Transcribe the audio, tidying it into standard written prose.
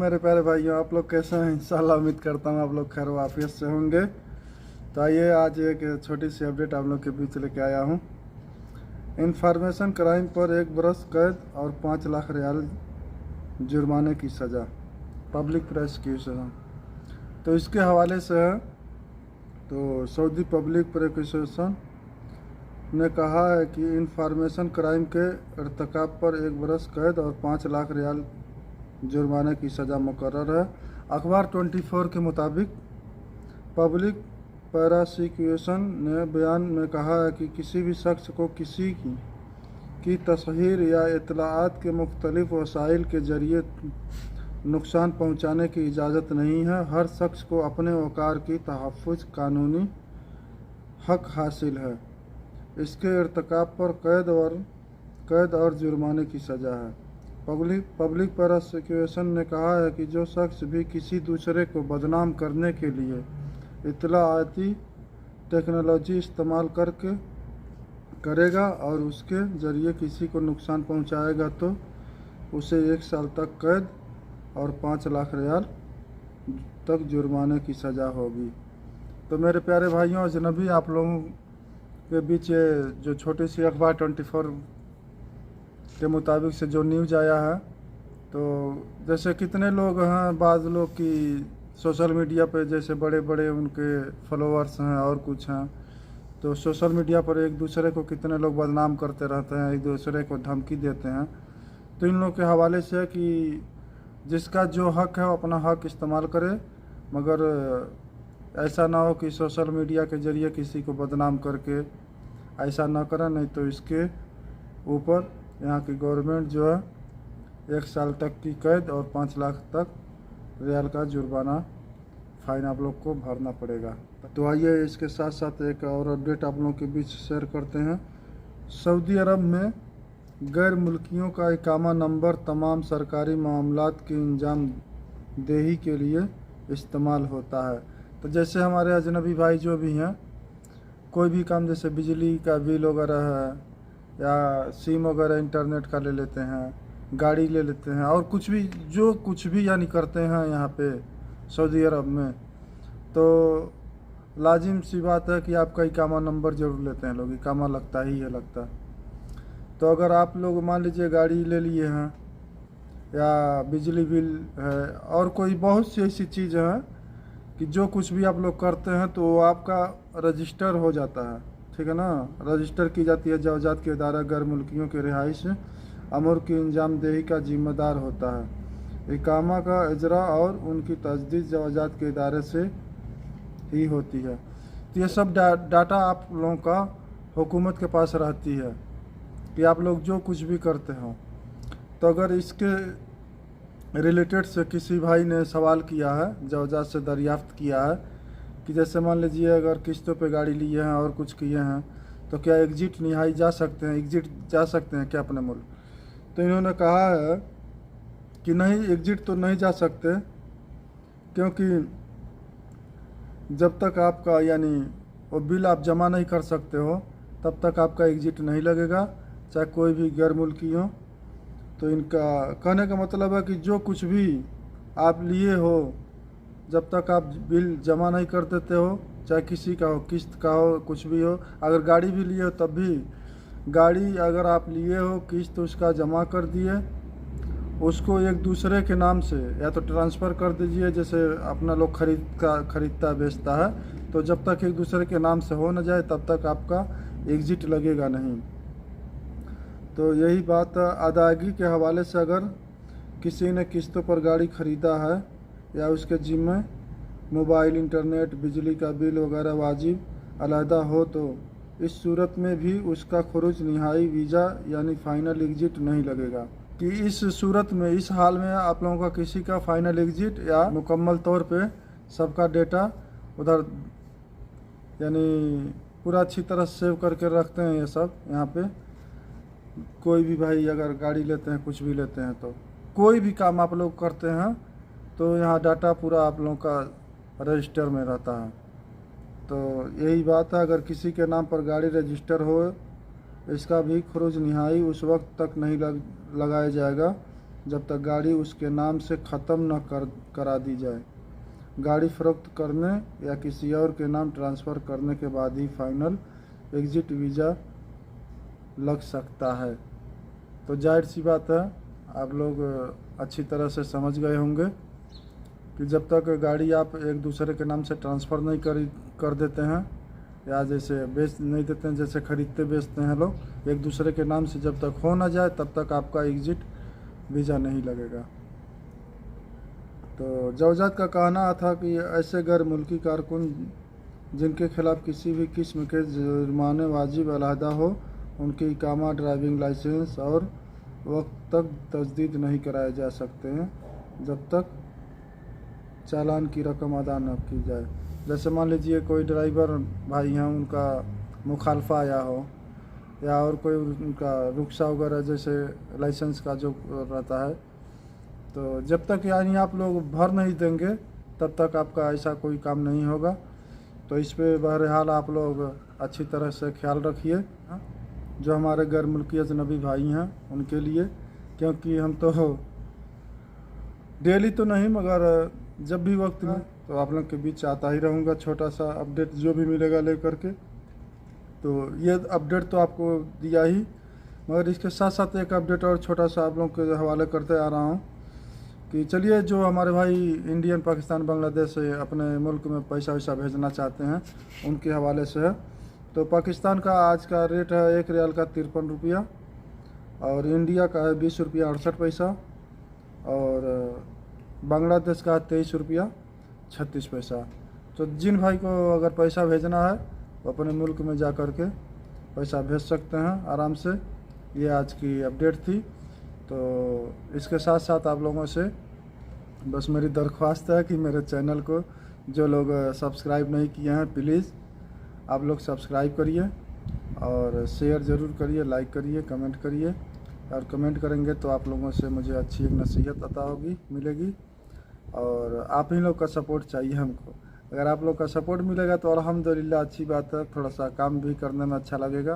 मेरे प्यारे भाइयों, आप लोग कैसे हैं? इंशाल्लाह उम्मीद करता हूँ आप लोग खैर वाफियत से होंगे। तो आइए आज एक छोटी सी अपडेट आप लोग के बीच लेके आया हूँ। इंफॉर्मेशन क्राइम पर 1 बरस कैद और 5 लाख रियाल जुर्माने की सज़ा, पब्लिक प्रोसिक्यूशन। तो इसके हवाले से है तो सऊदी पब्लिक प्रोसिक्यूशन ने कहा है कि इंफॉर्मेशन क्राइम के इर्तिकाब पर 1 बरस कैद और 5 लाख रियाल जुर्माने की सज़ा मुकर्रर है। अखबार 24 के मुताबिक पब्लिक प्रोसिक्यूशन ने बयान में कहा है कि किसी भी शख्स को किसी की तस्हीर या इत्तलाआत के मुख्तलिफ वसाइल के ज़रिए नुकसान पहुंचाने की इजाज़त नहीं है। हर शख्स को अपने वक़ार की तहफ़्फ़ुज़ कानूनी हक हासिल है। इसके इर्तिकाब पर कैद और जुर्माने की सज़ा है। पब्लिक प्रोसिक्यूशन ने कहा है कि जो शख्स भी किसी दूसरे को बदनाम करने के लिए इत्तलाआती टेक्नोलॉजी इस्तेमाल करेगा और उसके ज़रिए किसी को नुकसान पहुंचाएगा तो उसे 1 साल तक कैद और 5 लाख रियाल तक जुर्माने की सज़ा होगी। तो मेरे प्यारे भाइयों, अजनबी आप लोगों के बीच जो छोटी सी अखबार 24 के मुताबिक से जो न्यूज़ आया है, तो जैसे कितने लोग हैं, बाज़ लोग की सोशल मीडिया पे जैसे बड़े बड़े उनके फॉलोअर्स हैं और कुछ हैं, तो सोशल मीडिया पर एक दूसरे को कितने लोग बदनाम करते रहते हैं, एक दूसरे को धमकी देते हैं। तो इन लोग के हवाले से है कि जिसका जो हक है वो अपना हक इस्तेमाल करे, मगर ऐसा ना हो कि सोशल मीडिया के ज़रिए किसी को बदनाम करके ऐसा ना करें, नहीं तो इसके ऊपर यहाँ की गवर्नमेंट जो है 1 साल तक की कैद और 5 लाख तक रियाल का जुर्माना फ़ाइन आप लोग को भरना पड़ेगा। तो आइए इसके साथ साथ एक और अपडेट आप लोगों के बीच शेयर करते हैं। सऊदी अरब में गैर मुल्कियों का इकामा नंबर तमाम सरकारी मामलात की अंजाम देही के लिए इस्तेमाल होता है। तो जैसे हमारे अजनबी भाई जो भी हैं, कोई भी काम जैसे बिजली का बिल वगैरह है या सिम वगैरह इंटरनेट का ले लेते हैं, गाड़ी ले लेते हैं और कुछ भी यानी करते हैं यहाँ पे सऊदी अरब में, तो लाजिम सी बात है कि आपका इकामा नंबर ज़रूर लेते हैं लोग। इकामा लगता ही है, लगता। तो अगर आप लोग मान लीजिए गाड़ी ले लिए हैं या बिजली बिल है और कोई बहुत सी ऐसी चीज़ है कि जो कुछ भी आप लोग करते हैं तो वो आपका रजिस्टर हो जाता है, ठीक है ना। रजिस्टर की जाती है। जवाजात के इदारा गैर मुल्कियों के रिहाइश अमूर की अंजाम देही का जिम्मेदार होता है। इकामा का इजरा और उनकी तजदीद जवाजात के इदारे से ही होती है। तो ये सब डाटा आप लोगों का हुकूमत के पास रहती है कि आप लोग जो कुछ भी करते हो। तो अगर इसके रिलेटेड से किसी भाई ने सवाल किया है, जवाजात से दरियाफ्त किया है कि जैसे मान लीजिए अगर किस्तों पे गाड़ी लिए हैं और कुछ किए हैं तो क्या एग्जिट जा सकते हैं क्या अपने मुल्क? तो इन्होंने कहा है कि नहीं, एग्जिट तो नहीं जा सकते, क्योंकि जब तक आपका यानी वो बिल आप जमा नहीं कर सकते हो तब तक आपका एग्जिट नहीं लगेगा, चाहे कोई भी गैर मुल्की हो। तो इनका कहने का मतलब है कि जो कुछ भी आप लिए हो, जब तक आप बिल जमा नहीं कर देते हो, चाहे किसी का हो, किस्त का हो, कुछ भी हो, अगर गाड़ी भी लिए हो तब भी, गाड़ी अगर आप लिए हो किस्त उसका जमा कर दिए, उसको एक दूसरे के नाम से या तो ट्रांसफ़र कर दीजिए, जैसे अपना लोग खरीदता बेचता है, तो जब तक एक दूसरे के नाम से हो न जाए तब तक आपका एग्ज़िट लगेगा नहीं। तो यही बात अदायगी के हवाले से, अगर किसी ने किस्तों पर गाड़ी ख़रीदा है या उसके जिम्मे मोबाइल, इंटरनेट, बिजली का बिल वगैरह वाजिब अलहदा हो, तो इस सूरत में भी उसका खुरूज निहाई वीज़ा यानी फ़ाइनल एग्ज़िट नहीं लगेगा। कि इस सूरत में, इस हाल में आप लोगों का किसी का फ़ाइनल एग्ज़िट या मुकम्मल तौर पे सबका डेटा उधर यानी पूरा अच्छी तरह सेव करके रखते हैं ये सब यहाँ पे। कोई भी भाई अगर गाड़ी लेते हैं, कुछ भी लेते हैं, तो कोई भी काम आप लोग करते हैं तो यहाँ डाटा पूरा आप लोगों का रजिस्टर में रहता है। तो यही बात है, अगर किसी के नाम पर गाड़ी रजिस्टर हो, इसका भी खुरूज निहाई उस वक्त तक नहीं लगाया जाएगा जब तक गाड़ी उसके नाम से ख़त्म न करा दी जाए। गाड़ी फ़रोख्त करने या किसी और के नाम ट्रांसफ़र करने के बाद ही फाइनल एग्ज़िट वीज़ा लग सकता है। तो जाहिर सी बात है, आप लोग अच्छी तरह से समझ गए होंगे कि जब तक गाड़ी आप एक दूसरे के नाम से ट्रांसफ़र नहीं कर देते हैं या जैसे बेच नहीं देते हैं, जैसे ख़रीदते बेचते हैं लोग, एक दूसरे के नाम से जब तक हो ना जाए तब तक आपका एग्ज़िट वीज़ा नहीं लगेगा। तो जवजात का कहना था कि ऐसे गैर मुल्की कारकुन जिनके खिलाफ किसी भी किस्म के जुर्माने वाजिब अलहदा हो, उनकी इकामा, ड्राइविंग लाइसेंस और वक्त तक तजदीद नहीं कराए जा सकते हैं जब तक चालान की रकम अदा न की जाए। जैसे मान लीजिए कोई ड्राइवर भाई हैं, उनका मुखालफा आया हो या और कोई उनका रुख्सा वगैरह जैसे लाइसेंस का जो रहता है, तो जब तक यानी आप लोग भर नहीं देंगे तब तक आपका ऐसा कोई काम नहीं होगा। तो इस पे बहरहाल आप लोग अच्छी तरह से ख्याल रखिए, जो हमारे गैर मुल्की अजनबी भाई हैं उनके लिए, क्योंकि हम तो डेली तो नहीं मगर जब भी वक्त में तो आप लोग के बीच आता ही रहूँगा, छोटा सा अपडेट जो भी मिलेगा लेकर के। तो ये अपडेट तो आपको दिया ही, मगर इसके साथ साथ एक अपडेट और छोटा सा आप लोग के हवाले करते आ रहा हूँ कि चलिए, जो हमारे भाई इंडियन, पाकिस्तान, बांग्लादेश से अपने मुल्क में पैसा वैसा भेजना चाहते हैं उनके हवाले से है। तो पाकिस्तान का आज का रेट है 1 रियाल का 53 रुपया और इंडिया का है 20 रुपया 68 पैसा और बांग्लादेश का 23 रुपया 36 पैसा। तो जिन भाई को अगर पैसा भेजना है वो अपने मुल्क में जा कर के पैसा भेज सकते हैं आराम से। ये आज की अपडेट थी। तो इसके साथ साथ आप लोगों से बस मेरी दरख्वास्त है कि मेरे चैनल को जो लोग सब्सक्राइब नहीं किए हैं, प्लीज़ आप लोग सब्सक्राइब करिए और शेयर ज़रूर करिए, लाइक करिए, कमेंट करिए। और कमेंट करेंगे तो आप लोगों से मुझे अच्छी एक नसीहत अता होगी, मिलेगी। और आप ही लोग का सपोर्ट चाहिए हमको। अगर आप लोग का सपोर्ट मिलेगा तो अल्हम्दुलिल्लाह अच्छी बात है, थोड़ा सा काम भी करने में अच्छा लगेगा।